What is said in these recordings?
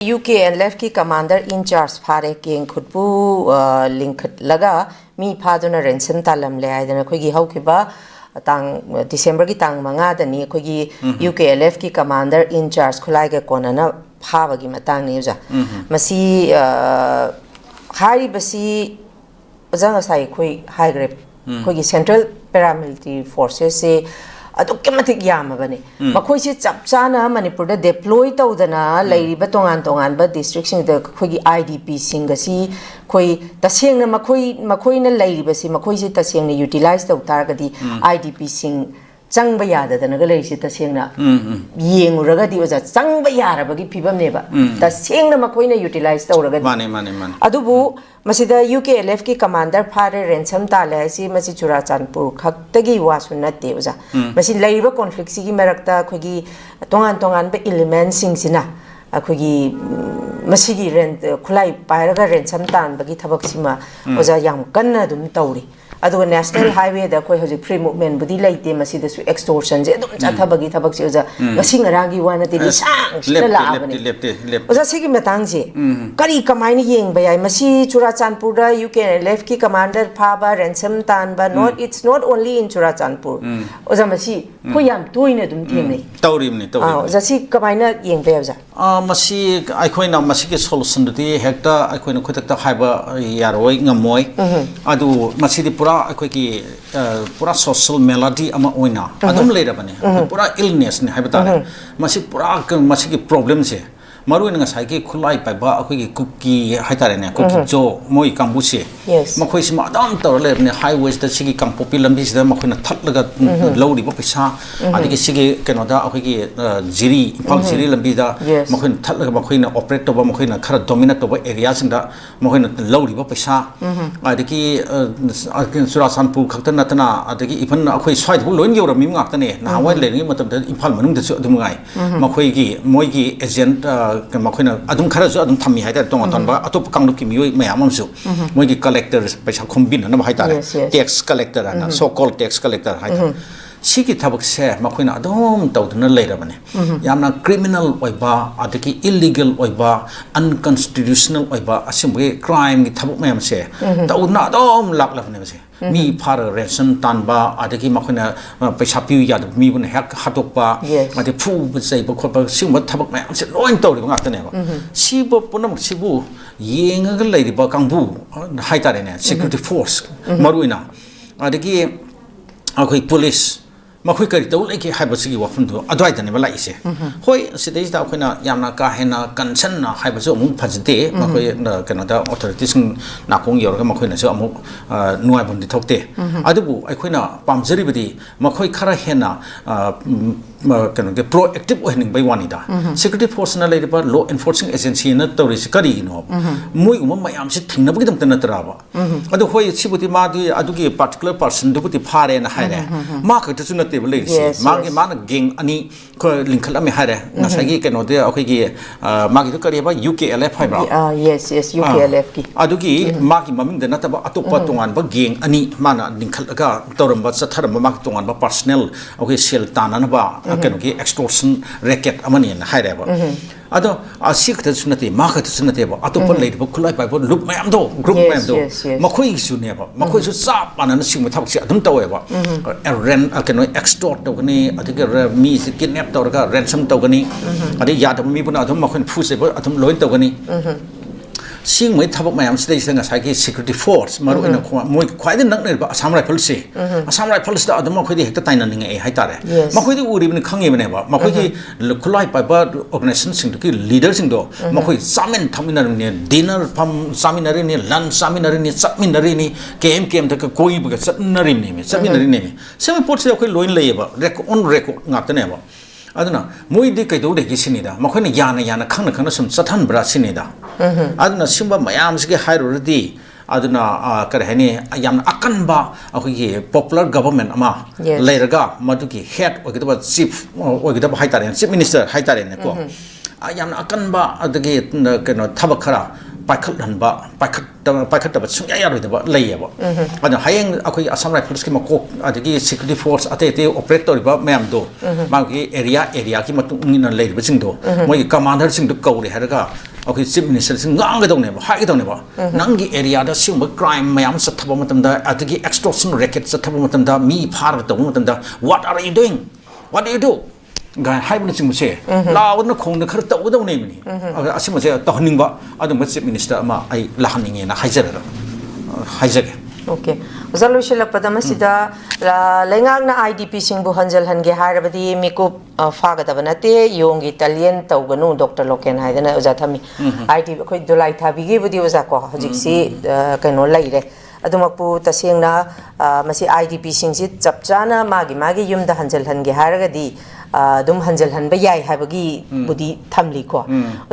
UK and left ki commander in charge phare king khutpu link laga mi phaduna ransom talam le aidana khoi gi haukiba tang December ki tang manga dani khoi gi UK left ki commander in charge khulai ga konana phaba gi matang ni uja masi hari basi ojanga sai khoi high grade khoi gi central paramilitary forces se adukematik yamabane makhoi se chapchana manipur da deploy tawdana lairiba tongan ba district sing da khoi gi IDP sing ga si khoi tasengna makhoi na lairiba si makhoi se tasengna utilize taw targadi IDP sing changba yada dana ga lairi se tasengna yenguraga di oja changba yaraba gi phibam neba tasengna makhoi na utilize tawraga mane adubu masida UKLF ki commander phare ransom tale si masi Churachandpur khaktagi wasu natte uja masi laiba conflict si gi merakta khogi tongan ba element sing sina akhoi masi gi rent khulai pairaga ransom tan bagi thabak sima oja yam kanna dum tawri aduga national highway da khoi hoji free movement budi laite masida su extortion je dum chathabagi thabak si oja ngasing rangi wana te sang la abani oja sigi matang je kari kamaini yeng bayai masi Churachandpur da UKLF ki commander phaba ransom tan ba it's not only in Churachandpur oja masi khoi yam toina dum themni tawrimni oja si kamaina yeng bayai oja masi aikoina masi ki solution du ti hekta aikoina khotakta haiba yaroi ngamoi adu masi di pura akhoi pura social malady ama oina adum leirabane pura illness ni haibata masi pura masi ki problem se maruin nga sai ki khulai pai ba akhoi ki cookie haitare ne cookie jo moi kambu se makhoi sima adam tor le ne highways da sigi kampu pilambi da makhoi na thatlaga lori ba paisa adigi sigi keno da akhoi ki jiri phal jiri lambi da makhoi thatlaga makhoi na operate to ba makhoi na khara dominate to ba area sing da makhoi na lori ba paisa adigi Churachandpur khakta natana adigi ifan akhoi swai bu loin yora mi ngak ta ne na wai le ni matam da imphal manung da chu adum ngai makhoi gi moi gi agent makhoi adum khara ju adum thami haida tong ton ba atop kanglu ki mioi mayam amsu moi gi collector paisa khombin na ba haita tax collector na so called tax collector haita sigi thabak se makhoi na adum tawduna leirabane yamna criminal oiba adiki illegal oiba unconstitutional oiba asimbe crime gi thabak mayam se tawna adum laklafne se mi phar ransom tanba adiki makhoi paisa piu ya mi bun hak hatokpa ade phu sai ba khotba singba thabak mayam se loin tawri ngak tane ba sibo punam sibu yenga ga leiri ba kangbu haitare ne security force maruina adiki akhoi police makhoi kari tau leke haibasigi wafun do adwai dane bala ise hoi sidai da khoina yamna ka hena concern na haibaso mu phajde makhoi kana da authorities na kong yor ga makhoi na so amu nuai bun di thokte adubu aikhoina pamjari bidi makhoi khara hena kana ge proactive ohening bai wani da security force na lei ba law enforcing agency na tawri sikari no moi um mayam si thingna bagi dam tan tra ba adu hoi sibudi ma di adugi particular person du buti phare na haire ma ka tu na table lei si ma ge mana gang ani ko linkal ame haire na sagi ke no de akhoi gi ma gi kari ba UKLF hai ba yes UKLF ki adugi ma gi maming de na ta ba atopa tongan ba gang ani mana linkal ga toram ba satharam ma tongan ba personnel akhoi sel tanana ba keno ki extortion racket amani na haire ba ado asik ta sunate ma kha ta sunate ba atopa lei ba khulai pa ba look mayam do group mayam do makhoi su ne ba makhoi su sa panana sing ma thak si adum tawe ba ren keno extort to gani adike mi si kidnap to ga ransom to gani adi ya da mi buna adum makhoi phu se ba adum loin to gani sing mai thabak mayam sidai sanga sai ki security force maru ina moi khwai de nak ne ba assam rifle se assam rifle da adum khoi de hekta taina ninga e hai tare makhoi de uri bin khangi bane ba makhoi ki khulai pa ba organization sing ki leader sing do makhoi samin thaminar ne dinner pham saminari ne lunch saminari ne chapminari ni kem da ka koi ba chatnari ne me chapminari ne semi port se khoi loin lei ba on record ngap ta ne ba aduna moi di kai do de ki sinida makhoi ne yana khangna sum chathan bra sinida aduna simba mayam sike hairo di aduna kar hani yam akanba akhoi popular government ama leiraga maduki head ogidaba chief ogidaba haitare chief minister haitare ne ko yam akanba adagi keno thabak khara paikhathanba paikhataba sungya yaroidaba leiyaba aduna hayeng akhoi Assam Rifles ki makok adagi security force ate operator ba mayam do magi area ki matung ina leiriba sing do moi commander sing do kauri haraga โอเคชิฟมินิสเตอร์ซึ่งงางก็ตรงเนี่ยให้ก็ตรงเนี่ยบ่นั่งกี่เอริอาได้สิ่งแบบ crime ไม่ยามสัตว์บ่มาตั้งแต่อาจจะกี่ extortion racket สัตว์บ่มาตั้งแต่มีพาร์ตบ่มาตั้งแต่ what are you doing what do you do ก็ให้มันสิ่งมันเช่ลาวนั่นคงนึกขึ้นตัวตรงนี้มันนี่อาสิ่งมันเช่ต่อหนึ่งบ่อาจจะชิฟมินิสเตอร์มาไอ้ล้านอย่างเงี้ยนะให้เจอแล้วให้เจอโอเคจะรู้สึกว่าประมาณสิดาเรื่องนั้น IDP สิงบุหันจัลฮันเกหาร์บดีมีกุบฟ้ากันแต่เต้ยงกิตาเลียนตัวกันนู่นดร.โลเคนไฮเดนอุจจาระมี IDP คุยดูไลท์ทาบิกีบุดีอุจจาระก็จิกซีกันนู่นไล่เลยอะดูมาพูดแต่เสียงนะมาสิ IDP สิงสิจับจ้านะมากิยุมดาฮันจัลฮันเกหาร์กันดีดุมฮันจัลฮันไปใหญ่ให้บกีบุดีทำลีกว่า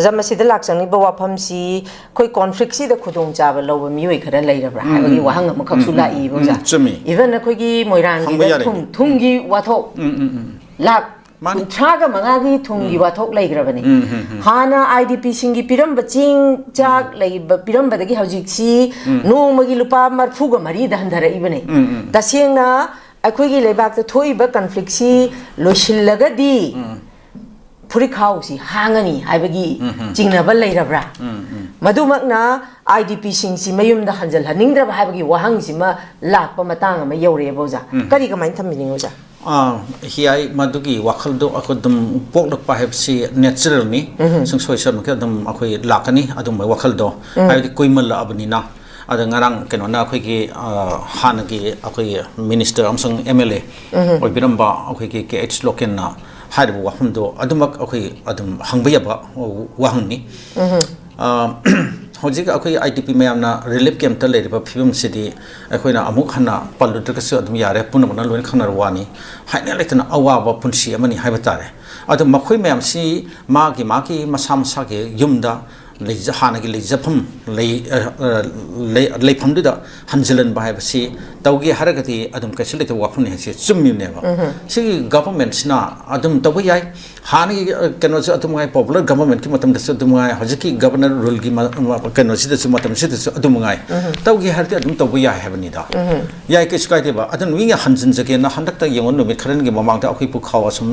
จะมาสิดลักษณะนี้บอกว่าพัมซีคุยคอนฟ lict สิเด็กขุดงจ้าเราไม่มีขนาดเลยนะให้บกีว่าหังมันขับสุไลบอกจ้าอีเวนต์คุยกี่มวยรันกี่ทุ่งกี่วัฒน์ลักชาก็มังกี่ทุ่งกี่วัฒน์เลยกระบนี่ฮานะ IDP สิงกี่พิรัมบัจิงจากเลยพิรัมบัดกี่ฮาวจิกซีนู่นมกี่ลูปามาฟูกมารีดันดาร์อีเวนต์แต่เสียงนะไอ้คุยกี่เลยบักตัวทุยบักคอนฟ lict สิลุชิลล์ก็ดีผู้ริเขาสิห่างนี่ไอ้บกี้จริงนะบัลเลยรับระมาดูมักนะ IDP สิงสิมายุมดาฮันจัลฮันนิ่งรับไอ้บกี้ว่าหังสิมาหลักปะมาตั้งมาเยาว์เรียบจ้ะก็ดีก็ไม่ทำมินิโอจ้ะเฮียมาดูกี่ว่าเขาดูเขาดมพวกลูกป้าเฮฟซีเนเชอรัลนี่ซึ่งสวยสุดมันก็ดมเขาหลักนี่ดมไม่ว่าเขาดูไอ้ที่คุยมันละอันนี้นะada ngarang kenona khoi ki han ki akhoi minister amsang MLA oi biramba akhoi ki KH loken na haibu wa humdo adumak akhoi adum hangba ba wa hangni hojik akhoi IDP mayam na relief camp ta le ba phibum sidi akhoi na amuk hana pallu ta kasu adum yare punam na loin khanar wani haina letna awa ba punsi amani haiba tare adum makhoi mayam si ma ki masam sa ki yumdaเลยจะหานักเลยจะพุ่มเลยพุ่มด้วยฮันเจลันไปแบบสิตัวกี้ฮาร์กที่อดุมก็เฉลี่ยตัวพุ่มเนี่ยสิซุ่มอยู่เนี่ยว่าสิ่ง government สินะอดุมตัวกี้หานักกันว่าจะอดุมไง popular government ที่มาทำเด็ดอดุมไงฮะจะกี้ governor rule ที่มากันว่าสิเด็ดมาทำสิเด็ดอดุมไงตัวกี้ฮาร์ที่อดุมตัวกี้ให้แบบนี้ได้ยัยก็สกายที่ว่าอดุมวิ่งฮันเจนจะกี้นะฮันดักแต่ยังวันนู้นมีครั้งที่มามังแต่เอาขี้ภูเขาสม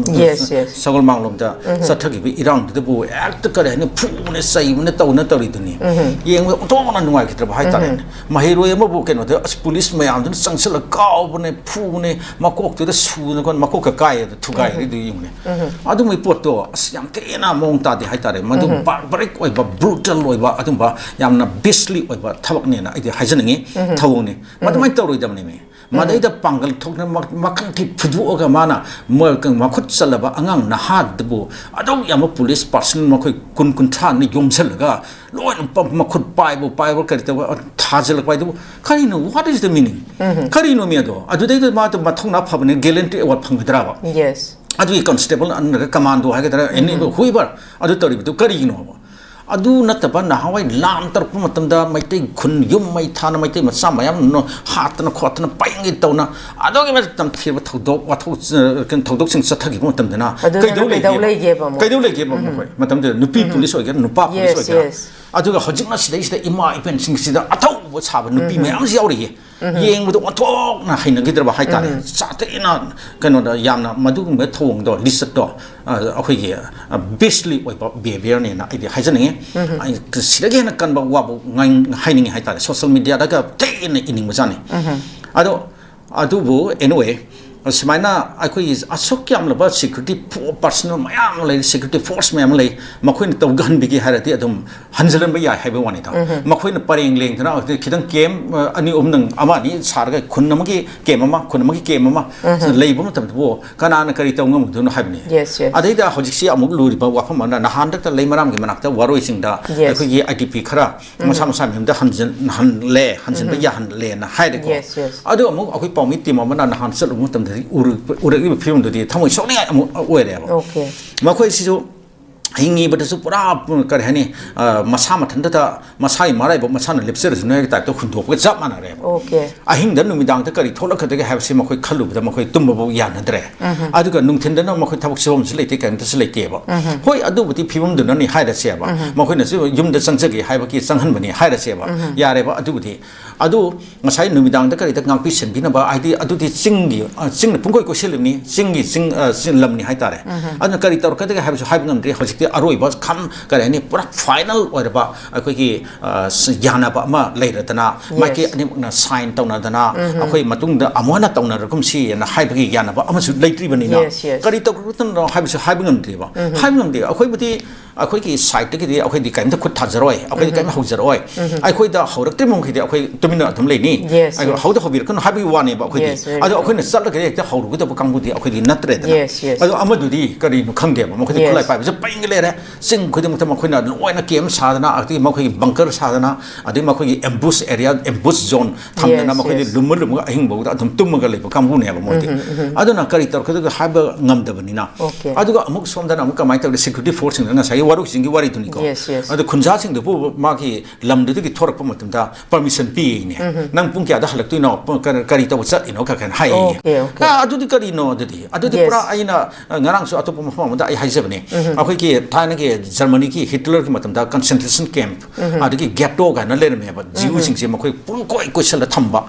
สกุลมังลมจะสัตว์ที่ไปอิรังที่บูเอ็กต์ก็เลยเนี่ยพูเนี่ยใส่มันตัวนั่นตัวนี้นี่ยังว่าตัวนั้นนุ่งไอ้คิดว่าให้ตายมาเฮโร่ยังมาบุกกันว่าเดี๋ยว police ไม่เอาจนสังเสริญก้าวบนเนี่ยพูเนี่ยมาโคกตัวเด็ดสู้นะคนมาโคกกับไก่ทุกไก่ที่ดูอยู่เนี่ยอาดูไม่ปวดตัวอย่างเท่น่ามองตาดีให้ตายมาดูบาร์บริกไว้แบบ brutal ไว้แบบอาดูแบบอย่างน่ะ beastly ไว้แบบทับเนี่ยนะไอ้ที่ให้ฉันอย่างงี้ท้าวนี่มาดูไม่ตัวรู้จักมันนี่มาได้แต่ปังกันทุกนั้นมาคันที่พูดว่ากันมานะเมื่อกันมาคุดสลับอ่างน่ะฮัดดูอาดูอย่างมา police person มาคุยคุณท่านนี่ยมเสร็จก็ลอยมาขุดไปว่ากันแต่ว่าท่าจะลงไปดูใครรู้ what is the meaning ใครรู้มีอะไรอ่ะดูได้มาท่องนับพับเนี่ย gallantry วัดพังกันได้ป่ะ yes อ่ะดู constable อันนั้น commando ให้กันได้อันนี้หุยบ้าอ่ะดูตัวนี้ดูใครรู้ป่ะอ่ะดูนัดแต่บ้านนะฮาวายล้านตระกูลมาตั้งแต่ไม่ได้คุณยุ่มไม่ทานไม่ได้มาซ้ำไม่ยำเนาะหาดนะขวดนะไปยังไงตัวนะอ่ะดูกี่มาตั้งที่ว่าทุกดอกว่าทุกสิ่งสัตว์ที่มาตั้งแต่นะใครดูเลยเก็บมาตั้งแต่นุปี police กันนุป้า police กันอ่ะดูก็เขาจึงน่าสิได้อิมาเป็นสิ่งสิได้อ่ะทุกว่าชาวนุปีไม่เอาเสียวเลยยังมาดูว่าทุกนะให้นักกีฬาให้ตายสัตว์ที่นั่นกันว่ายามนะมาดูเมื่อทวงดอกลิสต์ดอกเอาไปกี่beastly ไว้แบบ behavior เนี่ยนะไอ้เดี๋ยวให้ฉันอย่างงี้ไอ้สิ่งที่นักการบอกว่าไงให้นี่ให้ตาย social media ได้ก็เท่ในอินนิ่งมาจังนี่อ่ะดูบุ anywayสมัยนั้นไอ้คุยอาศัยยามระบาด security personnel ไม่เอาเลย security force ไม่เอาเลยมาคุยตัวกันบิกิฮาร์ที่อดุมฮันเจลันไปใหญ่ให้ไปวันนี้ทั้งมาคุยปาริงเลี้ยงทั้งนั้นคิดถึงเกมอันนี้หนึ่งอามานี่สารก็คนนั้นเมื่อกี้เกมมาคนนั้นเมื่อกี้เกมมาเลยผมทำตัวก็นานก็รีตัวงงถึงให้ไปนี่อันนี้แต่เขาจะเสียอามุกลูริบว่าเขามันนะฮันดักแต่เลยมารำกันมันนักแต่วารุยสิงดาไอ้คุย IDP ครามาซ้ำๆเห็นแต่ฮันเจนไปยาฮันเล่นะให้ได้ก็อันนี้อามุกเอาคุยปอมิติมันนะฮันเจลันมุกทำที่อุรกิบพิมพ์ดูดีทั้งหมดช่วงนี้อวยเลยมาคุยสิจูหิงงี้บัดสุปราบกันเห็นนี่มาซ้ำมาทันแต่มาใช้มาได้บอกมาซ้ำในเล็บเสือสุนัขแต่ตัวคุณถูกก็จับมันอะไรหิงเดินนุ่มดังแต่ก็รีทอล์กแต่ก็ให้สิมาคุยขลุ่มแต่มาคุยตุ้มบอกยานนั่นแหละดูกันนุ่มเทนเดินมาคุยทับกสวมสเลติกันแต่สเลติบ่เฮ้ยดูบัดที่พิมพ์ดูนั่นนี่ให้ได้เสียบ่มาคุยเนี่ยสิยุ่มเดินสังเกตให้บัดกี้สังหันบัดนี้ให้ได้เสียบ่ยาอะไรบ่ดูบัดที่มาใช้นุ่มดังแต่ก็รีแต่งานพิเศษพี่นะบ่ดูที่ซิงเนี่ยพุ่งคุยก็เชื่อเลยนี่ซิงลำนี่ให้ตาเลยนั้นก็รีตัวก็แต่ก็ให้เงินเรียกเขาสิ ꯍꯧꯖꯤꯛꯇꯤ ꯑꯔꯣꯏꯕ ꯀꯔꯤ ꯍꯥꯏꯅꯤ ꯄꯨꯔꯥ final ꯑꯣꯏꯔꯕ ꯑꯩꯈꯣꯏꯒꯤ ꯌꯥꯅꯕ ꯑꯃ ꯂꯩꯔꯗꯅ ꯃꯥꯏꯀꯩ ꯑꯅꯤꯃꯛꯅ ꯁꯥꯏꯟ ꯇꯧꯅꯗꯅ ꯑꯩꯈꯣꯏ ꯃꯇꯨꯡꯗ ꯑꯃꯨꯛ ꯍꯟꯅ ꯇꯧꯅꯔꯒꯨꯝꯁꯤꯅ ꯍꯥꯏꯕꯒꯤ ꯌꯥꯅꯕ ꯑꯃꯁꯨ ꯂꯩꯇ꯭ꯔꯤꯕꯅꯤꯅ ꯀꯔꯤ ꯇꯧꯒꯗꯕꯅꯣ ꯍꯥꯏꯕꯁꯨ ꯍꯥꯏꯕ ꯉꯝꯗ꯭ꯔꯤꯕ ꯍꯥꯏꯕ ꯉꯝꯗꯦ ꯑꯩꯈꯣꯏꯕꯨꯗꯤ ꯑꯩꯈꯣꯏꯒꯤ ꯁꯥꯏꯠꯇꯒꯤꯗꯤ ꯑꯩꯈꯣꯏꯗꯤ ꯀꯔꯤꯝꯇ ꯈꯨꯠ ꯊꯥꯖꯔꯣꯏ ꯑꯩꯈꯣꯏꯗꯤ ꯀꯔꯤꯝꯇ ꯍꯧꯖꯔꯣꯏ ꯑꯩꯈꯣꯏꯗ ꯍꯧꯔꯛꯇ꯭ꯔꯤꯕ ꯃꯈꯩꯗꯤ ꯑꯩꯈꯣꯏ ꯇꯨꯃꯤꯟꯅ ꯑꯗꯨꯝ ꯂꯩꯅꯤ ꯍꯧꯗ ꯍꯧꯕꯤꯔꯛꯀꯅꯨ ꯍꯥꯏꯕꯒꯤ ꯋꯥꯅꯦꯕ ꯑꯩꯈꯣꯏꯗꯤ ꯑꯗꯣ ꯑꯩꯈꯣꯏꯅ ꯆꯠꯂꯒ ꯍꯦꯛꯇ ꯍꯧꯔꯨꯒꯗꯕ ꯀꯥꯡꯕꯨꯗꯤ ꯑꯩꯈꯣꯏꯗꯤ ꯅꯠꯇ꯭ꯔꯦꯗꯅ ꯑꯗꯣ ꯑꯃꯗꯨꯗꯤ ꯀꯔꯤꯅꯣ ꯈꯪꯗꯦꯕ ꯃꯈꯣꯏꯗꯤ ꯈꯨꯠꯂꯥꯏ ꯄꯥꯏꯕꯁꯦ ꯄꯩꯡꯒ ꯂꯩꯔꯦ ꯆꯤꯡ ꯈꯨꯗꯤꯡꯃꯛꯇ ꯃꯈꯣꯏꯅ ꯂꯣꯏꯅ ꯀꯦꯝ ꯁꯥꯗꯅ ꯑꯗꯒꯤ ꯃꯈꯣꯏꯒꯤ ꯕꯪꯀꯔ ꯁꯥꯗꯅ ꯑꯗꯒꯤ ꯃꯈꯣꯏꯒꯤ ꯑꯦꯝꯕꯨꯁ ꯑꯦꯔꯤꯌꯥ ꯑꯦꯝꯕꯨꯁ ꯖꯣꯟ ꯊꯝꯗꯅ ꯃꯈꯣꯏꯗꯤ ꯂꯨꯝꯃꯒ ꯑꯍꯤꯡꯐꯥꯎꯗ ꯑꯗꯨꯝ ꯇꯨꯝꯃꯒ ꯂꯩꯕ ꯀꯥꯡꯕꯨꯅꯦꯕ ꯃꯣꯏꯗꯤ ꯑꯗꯨꯅ ꯀꯔꯤ ꯇꯧꯔꯛꯀꯗꯒꯦ ꯍꯥꯏꯕ ꯉꯝꯗꯕꯅꯤꯅ ꯑꯗꯨꯒ ꯑꯃꯨꯛ ꯁꯣꯝꯗꯅ ꯑꯃꯨꯛ ꯀꯃꯥꯏꯅ ꯇꯧꯔꯦ ꯁꯦꯀ꯭ꯌꯨꯔꯤꯇꯤ ꯐꯣꯔꯁꯁꯤꯡꯗ ꯉꯁꯥꯏꯒꯤ ꯋꯥꯔꯨꯁꯤꯡꯒꯤ ꯋꯥꯔꯤꯗꯨꯅꯤꯀꯣ ꯑꯗꯣ ꯈꯨꯟꯖꯥꯁꯤꯡꯗꯨꯕꯨ ꯃꯥꯒꯤ ꯂꯝꯗꯨꯗꯒꯤ ꯊꯣꯔꯛꯄ ꯃꯇꯝꯗ ꯄꯔꯃꯤꯁꯟ ꯄꯤꯌꯦꯅꯦ ꯅꯪ ꯄꯨꯡ ꯀꯌꯥꯗ ꯍꯜꯂꯛꯇꯣꯏꯅꯣ ꯀꯔꯤ ꯇꯧꯕ ꯆꯠꯂꯤꯅꯣ ꯀꯥꯏꯅ ꯍꯥꯏꯌꯦ ꯑꯗꯨꯗꯤ ꯀꯔꯤꯅꯣ ꯑꯗꯨꯗꯤ ꯄꯨꯔꯥ ꯑꯩꯅ ꯉꯔꯥꯡꯁꯨ ꯑꯇꯣꯞꯄ ꯃꯐꯝ ꯑꯃꯗ ꯑꯩ ꯍꯥꯏꯖꯕꯅꯦ ꯑꯩꯈꯣꯏꯒꯤ ꯊꯥꯏꯅꯒꯤ ꯖꯔꯃꯅꯤꯒꯤ ꯍꯤꯠꯂꯔꯒꯤ ꯃꯇꯝꯗ ꯀꯟꯁꯦꯟꯇ꯭ꯔꯦꯁꯟ ꯀꯦꯝꯞ ꯑꯗꯒꯤ ꯒꯦꯇꯣ ꯀꯥꯏꯅ ꯂꯩꯔꯝꯃꯦꯕ ꯖꯤꯌꯨꯁꯤꯡꯁꯦ ꯃꯈꯣꯏ ꯄꯨꯡꯀꯣꯏ ꯀꯣꯏꯁꯜꯂ ꯊꯝꯕ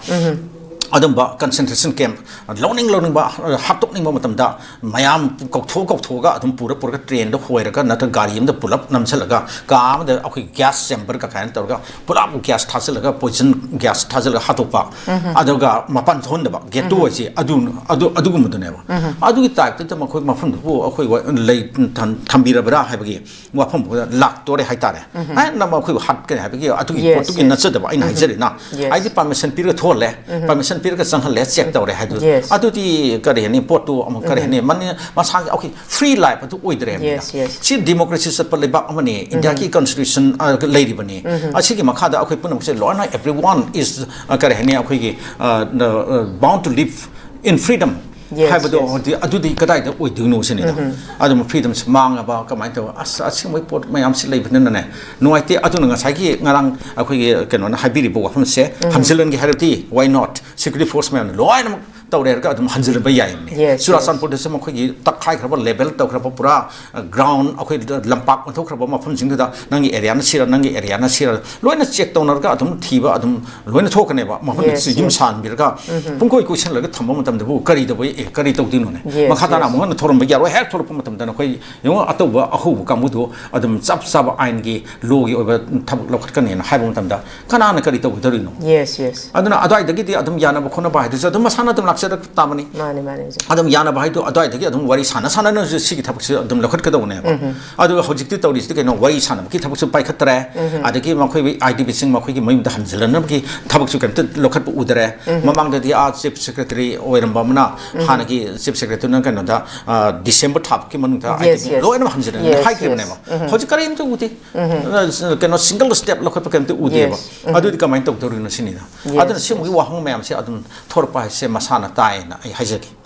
ꯑꯗꯨꯝꯕ ꯀꯟꯁꯦꯟꯇ꯭ꯔꯦꯁꯟ ꯀꯦꯝꯞ ꯂꯧꯅꯤꯡꯕ ꯍꯥꯠꯇꯣꯛꯅꯤꯡꯕ ꯃꯇꯝꯗ ꯃꯌꯥꯝ ꯀꯧꯊꯣꯛꯑꯒ ꯑꯗꯨꯝ ꯄꯨꯔꯒ ꯇ꯭ꯔꯦꯟꯗ ꯍꯣꯏꯔꯒ ꯅꯠꯇ꯭ꯔꯒ ꯒꯥꯔꯤ ꯑꯃꯗ ꯄꯨꯂꯞ ꯅꯝꯁꯤꯜꯂꯒ ꯀꯥ ꯑꯃꯗ ꯑꯩꯈꯣꯏ ꯒ꯭ꯌꯥꯁ ꯆꯦꯝꯕꯔꯒ ꯀꯥꯏꯅ ꯇꯧꯔꯒ ꯄꯨꯂꯞ ꯒ꯭ꯌꯥꯁ ꯊꯥꯖꯤꯜꯂꯒ ꯄꯣꯏꯖꯟ ꯒ꯭ꯌꯥꯁ ꯊꯥꯖꯤꯜꯂꯒ ꯍꯥꯠꯇꯣꯛꯄ ꯑꯗꯨꯒ ꯃꯄꯥꯟ ꯊꯣꯛꯍꯟꯗꯕ ꯒꯦꯇꯣ ꯍꯥꯏꯁꯦ ꯑꯗꯨꯒꯨꯝꯕꯗꯨꯅꯦꯕ ꯑꯗꯨꯒꯤ ꯇꯥꯏꯞꯇ ꯃꯈꯣꯏ ꯃꯐꯝꯗꯨꯕꯨ ꯑꯩꯈꯣꯏ ꯂꯩ ꯊꯝꯕꯤꯔꯕ꯭ꯔꯥ ꯍꯥꯏꯕꯒꯤ ꯋꯥꯐꯝꯗꯨꯗ ꯂꯥꯛꯇꯣꯔꯦ ꯍꯥꯏꯇꯥꯔꯦ ꯅꯪ ꯑꯩꯈꯣꯏꯕꯨ ꯍꯥꯠꯀꯅꯤ ꯍꯥꯏꯕꯒꯤ ꯑꯗꯨꯒꯤ ꯄꯣꯠꯇꯨꯒꯤ ꯅꯠꯆꯗꯕ ꯑꯩꯅ ꯍꯥꯏꯖꯔꯤꯅ ꯑꯩꯗꯤ ꯄꯔꯃꯤꯁꯟ ꯄꯤꯔꯒ ꯊꯣꯛꯍꯜꯂꯦ ꯄꯔꯃꯤꯁꯟ ꯄꯤꯔꯒ ꯆꯪꯍꯜꯂꯦ ꯆꯦꯛ ꯇꯧꯔꯦ ꯍꯥꯏꯗꯨ ꯑꯗꯨꯗꯤ ꯀꯔꯤ ꯍꯥꯏꯅꯤ ꯄꯣꯠꯇꯨ ꯑꯃꯨꯛ ꯀꯔꯤ ꯍꯥꯏꯅꯤ ꯃꯁꯥꯒꯤ ꯑꯩꯈꯣꯏ ꯐ꯭ꯔꯤ ꯂꯥꯏꯐ ꯑꯗꯨ ꯑꯣꯏꯗ꯭ꯔꯦ ꯍꯥꯏꯕꯅꯤꯅ ꯁꯤ ꯗꯦꯃꯣꯀ꯭ꯔꯦꯁꯤ ꯆꯠꯄ ꯂꯩꯕꯥꯛ ꯑꯃꯅꯤ ꯏꯟꯗꯤꯌꯥꯒꯤ ꯀꯟꯁꯇꯤꯇ꯭ꯌꯨꯁꯟ ꯂꯩꯔꯤꯕꯅꯤ ꯑꯁꯤꯒꯤ ꯃꯈꯥꯗ ꯑꯩꯈꯣꯏ ꯄꯨꯝꯅꯃꯛꯁꯦ ꯂꯣꯏꯅ ꯑꯦꯚ꯭ꯔꯤ ꯋꯥꯟ ꯏꯁ ꯀꯔꯤ ꯍꯥꯏꯅꯤ ꯑꯩꯈꯣꯏꯒꯤ ꯕꯥꯎꯟ ꯇꯨ ꯂꯤꯚ ꯏꯟ ꯐ꯭रीडम ꯍꯥꯏꯕꯗꯣ ꯑꯗꯨꯗꯤ ꯀꯗꯥꯏꯗ ꯑꯣꯏꯗꯣꯏꯅꯣ ꯁꯤꯅꯤꯗ ꯑꯗꯨꯝ ꯐ꯭रीडꯝꯁꯤ ꯃꯥꯡꯉꯕ ꯀꯃꯥꯏꯅ ꯇꯧꯕ ꯑꯁꯤꯒꯨꯝꯕ ꯄꯣꯠ ꯃꯌꯥꯝꯁꯤ ꯂꯩꯕꯅꯤꯅꯅꯦ ꯅꯨꯡꯉꯥꯏꯇꯦ ꯑꯗꯨꯅ ꯉꯁꯥꯏꯒꯤ ꯉꯔꯥꯡ ꯑꯩꯈꯣꯏꯒꯤ ꯀꯩꯅꯣꯅ ꯍꯥꯏꯕꯤꯔꯤꯕ ꯋꯥꯐꯝꯁꯦ ꯍꯟꯖꯤꯜꯍꯟꯒꯦ ꯍꯥꯏꯔꯗꯤ ꯋꯥꯏ ꯅꯣꯠ ꯁꯦꯀ꯭ꯌꯨꯔꯤꯇꯤ ꯐꯣꯔꯁ ꯃꯌꯥꯝꯅ ꯂꯣꯏꯅꯃꯛ ꯇꯧꯔꯦ ꯍꯥꯏꯔꯒ ꯑꯗꯨꯝ ꯍꯟꯖꯤꯜꯍꯟꯕ ꯌꯥꯏꯕꯅꯤ ꯆꯨꯔꯥꯆꯥꯟꯄꯨꯔꯗꯁꯨ ꯃꯈꯣꯏꯒꯤ ꯇꯛꯈꯥꯏꯈ꯭ꯔꯕ ꯂꯦꯕꯦꯜ ꯇꯧꯈ꯭ꯔꯕ ꯄꯨꯔꯥ ꯒ꯭ꯔꯥꯎꯟ ꯑꯩꯈꯣꯏ ꯂꯝꯄꯥꯛ ꯑꯣꯟꯊꯣꯛꯈ꯭ꯔꯕ ꯃꯐꯝꯁꯤꯡꯗꯨꯗ ꯅꯪꯒꯤ ꯑꯦꯔꯤꯌꯥꯅ ꯁꯤꯔ ꯅꯪꯒꯤ ꯑꯦꯔꯤꯌꯥꯅ ꯁꯤꯔ ꯂꯣꯏꯅ ꯆꯦꯛ ꯇꯧꯅꯔꯒ ꯑꯗꯨꯝ ꯊꯤꯕ ꯑꯗꯨꯝ ꯂꯣꯏꯅ ꯊꯣꯛꯀꯅꯦꯕ ꯃꯐꯝꯗꯨꯁꯨ ꯌꯨꯝ ꯁꯥꯟꯕꯤꯔꯒ ꯄꯨꯡꯀꯣꯏ ꯀꯣꯏꯁꯜꯂꯒ ꯊꯝꯕ ꯃꯇꯝꯗꯕꯨ ꯀꯔꯤ ꯇꯧꯗꯣꯏꯅꯣꯅꯦ ꯃꯈꯥ ꯇꯥꯅ ꯑꯃꯨꯛ ꯍꯟꯅ ꯊꯣꯔꯝꯕ ꯌꯥꯔꯣꯏ ꯍꯦꯛ ꯊꯣꯛꯂꯛꯄ ꯃꯇꯝꯗ ꯑꯩꯈꯣꯏ ꯌꯦꯡꯉꯣ ꯑꯇꯧꯕ ꯑꯍꯧꯕ ꯀꯥꯡꯕꯨꯗꯨ ꯑꯗꯨꯝ ꯆꯞ ꯆꯥꯕ ꯑꯥꯏꯟꯒꯤ ꯂꯣꯒꯤ ꯑꯣꯏꯕ ꯊꯕꯛ ꯂꯧꯈꯠꯀꯅꯤꯅ ꯍꯥꯏꯕ ꯃꯇꯝꯗ ꯀꯅꯥꯅ ꯀꯔꯤ ꯇꯧꯒꯗꯧꯔꯤꯅꯣ ꯑꯗꯨꯅ ꯑꯗꯨꯋꯥꯏꯗꯒꯤꯗꯤ ꯑꯗꯨꯝ ꯌꯥꯅꯕ ꯈꯣꯠꯅꯕ ꯍꯥꯏꯗꯨꯁꯨ ꯑꯗꯨꯝ ꯃꯁꯥꯅ ꯑꯗꯨꯝ ꯂꯥꯛꯆꯔꯛ ꯇꯥꯕꯅꯤ ꯑꯗꯨꯝ ꯌꯥꯅꯕ ꯍꯥꯏꯗꯣ ꯑꯗꯨꯋꯥꯏꯗꯒꯤ ꯑꯗꯨꯝ ꯋꯥꯔꯤ ꯁꯥꯟꯅꯅꯁꯨ ꯁꯤꯒꯤ ꯊꯕꯛꯁꯦ ꯑꯗꯨꯝ ꯂꯧꯈꯠꯀꯗꯧꯕꯅꯦꯕ ꯑꯗꯨꯒ ꯍꯧꯖꯤꯛꯇꯤ ꯇꯧꯔꯤꯁꯤꯗꯤ ꯀꯩꯅꯣ ꯋꯥꯔꯤ ꯁꯥꯟꯅꯕꯒꯤ ꯊꯕꯛꯁꯨ ꯄꯥꯏꯈꯠꯇ꯭ꯔꯦ ꯑꯗꯒꯤ ꯃꯈꯣꯏ IDBꯁꯤꯡ ꯃꯈꯣꯏꯒꯤ ꯃꯌꯨꯝꯗ ꯍꯟꯖꯤꯜꯂꯅꯕꯒꯤ ꯊꯕꯛꯁꯨ ꯀꯩꯝꯇ ꯂꯧꯈꯠꯄ ꯎꯗ꯭ꯔꯦ ꯃꯃꯥꯡꯗꯗꯤ ꯆꯤꯐ ꯁꯦꯀ꯭ꯔꯦꯇꯔꯤ ꯑꯣꯏꯔꯝꯕ ꯑꯃꯅ ꯍꯥꯟꯅꯒꯤ ꯆꯤꯐ ꯁꯦꯀ꯭ꯔꯦꯇꯔꯤꯅ ꯀꯩꯅꯣꯗ ꯗꯤꯁꯦꯝꯕꯔ ꯊꯥꯛꯀꯤ ꯃꯅꯨꯡꯗ IDB ꯂꯣꯏꯅꯃꯛ ꯍꯟꯖꯤꯜꯂꯅ ꯍꯥꯏꯈꯤꯕꯅꯦꯕ ꯍꯧꯖꯤꯛ ꯀꯔꯤꯝꯇ ꯎꯗꯦ ꯀꯩꯅꯣ ꯁꯤꯡꯒꯜ ꯁ꯭ꯇꯦꯞ ꯂꯧꯈꯠꯄ ꯀꯩꯝꯇ ꯎꯗꯦꯕ ꯑꯗꯨꯗꯤ ꯀꯃꯥꯏꯅ ꯇꯧꯗꯧꯔꯤꯅꯣ ꯁꯤꯅꯤꯗ ꯑꯗꯨꯅ ꯁꯤꯒꯨꯝꯕꯒꯤ ꯋꯥꯍꯪ ꯃꯌꯥꯝꯁꯦ ꯑꯗꯨꯝ ꯊꯣꯔꯛꯄ ꯍꯥꯏꯁꯦ ꯃꯁꯥꯅ ꯇꯥꯏꯌꯦꯅ ꯑꯩ ꯍꯥꯏꯖꯒꯦ